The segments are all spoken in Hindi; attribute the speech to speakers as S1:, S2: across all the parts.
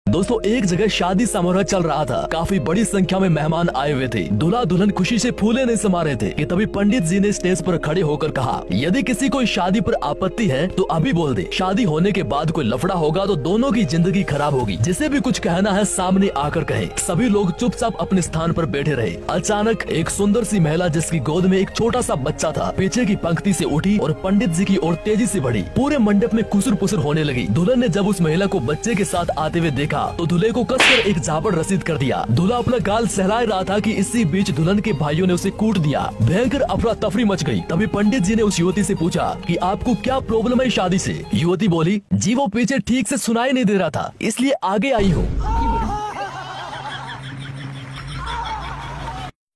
S1: दोस्तों एक जगह शादी समारोह चल रहा था। काफी बड़ी संख्या में मेहमान आए हुए थे। दूल्हा दुल्हन खुशी से फूले नहीं समा रहे थे कि तभी पंडित जी ने स्टेज पर खड़े होकर कहा, यदि किसी को शादी पर आपत्ति है तो अभी बोल दे। शादी होने के बाद कोई लफड़ा होगा तो दोनों की जिंदगी खराब होगी। जिसे भी कुछ कहना है सामने आकर कहे। सभी लोग चुपचाप अपने स्थान पर बैठे रहे। अचानक एक सुंदर सी महिला जिसकी गोद में एक छोटा सा बच्चा था पीछे की पंक्ति से उठी और पंडित जी की ओर तेजी से बढ़ी। पूरे मंडप में खुसर पुसर होने लगी। दुल्हन ने जब उस महिला को बच्चे के साथ आते हुए देखा तो दूल्हे को कसकर एक झापड़ रसीद कर दिया। दूल्हा अपना गाल सहला रहा था कि इसी बीच दुल्हन के भाइयों ने उसे कूट दिया। भयंकर अफरा तफरी मच गई। तभी पंडित जी ने उस युवती से पूछा कि आपको क्या प्रॉब्लम है शादी से। युवती बोली, जी वो पीछे ठीक से सुनाई नहीं दे रहा था इसलिए आगे आई हूँ।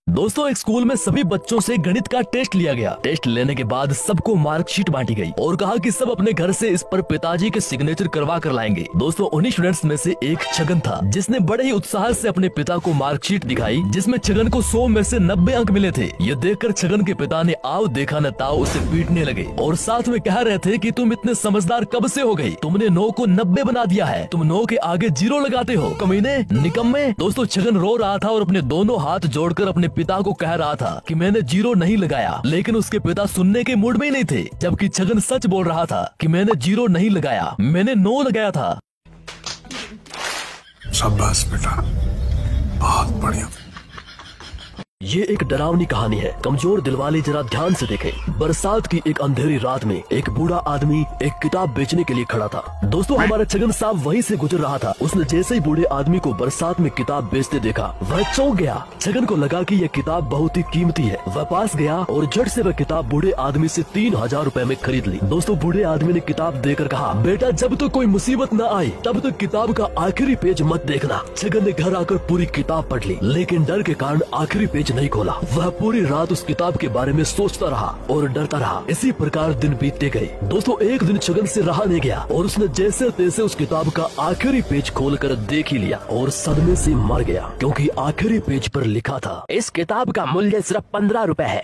S1: दोस्तों एक स्कूल में सभी बच्चों से गणित का टेस्ट लिया गया। टेस्ट लेने के बाद सबको मार्कशीट बांटी गई और कहा कि सब अपने घर से इस पर पिताजी के सिग्नेचर करवा कर लाएंगे। दोस्तों उन्हीं स्टूडेंट्स में से एक छगन था जिसने बड़े ही उत्साह से अपने पिता को मार्कशीट दिखाई जिसमें छगन को 100 में से 90 अंक मिले थे। ये देखकर छगन के पिता ने आओ देखा न ताओ उसे पीटने लगे और साथ में कह रहे थे कि तुम इतने समझदार कब से हो गई, तुमने 9 को 90 बना दिया है, तुम 9 के आगे 0 लगाते हो, कमीने निकम्मे। दोस्तों छगन रो रहा था और अपने दोनों हाथ जोड़कर अपने पिता को कह रहा था कि मैंने 0 नहीं लगाया, लेकिन उसके पिता सुनने के मूड में ही नहीं थे। जबकि छगन सच बोल रहा था कि मैंने 0 नहीं लगाया, मैंने 9 लगाया था।
S2: शाबाश बेटा, बहुत बढ़िया।
S1: ये एक डरावनी कहानी है। कमजोर दिल वाले जरा ध्यान से देखें। बरसात की एक अंधेरी रात में एक बूढ़ा आदमी एक किताब बेचने के लिए खड़ा था। दोस्तों हमारा छगन साहब वहीं से गुजर रहा था। उसने जैसे ही बूढ़े आदमी को बरसात में किताब बेचते देखा वह चौंक गया। छगन को लगा कि यह किताब बहुत ही कीमती है। वह पास गया और झट से वह किताब बूढ़े आदमी से 3000 रुपए में खरीद ली। दोस्तों बूढ़े आदमी ने किताब देकर कहा, बेटा जब तक कोई मुसीबत न आए तब तक किताब का आखिरी पेज मत देखना। छगन ने घर आकर पूरी किताब पढ़ ली, लेकिन डर के कारण आखिरी पेज नहीं खोला। वह पूरी रात उस किताब के बारे में सोचता रहा और डरता रहा। इसी प्रकार दिन बीतते गए। दोस्तों एक दिन छगन से रहा नहीं गया और उसने जैसे तैसे उस किताब का आखिरी पेज खोलकर देख ही लिया और सदमे से मर गया, क्योंकि आखिरी पेज पर लिखा था, इस किताब का मूल्य सिर्फ 15 रुपए है।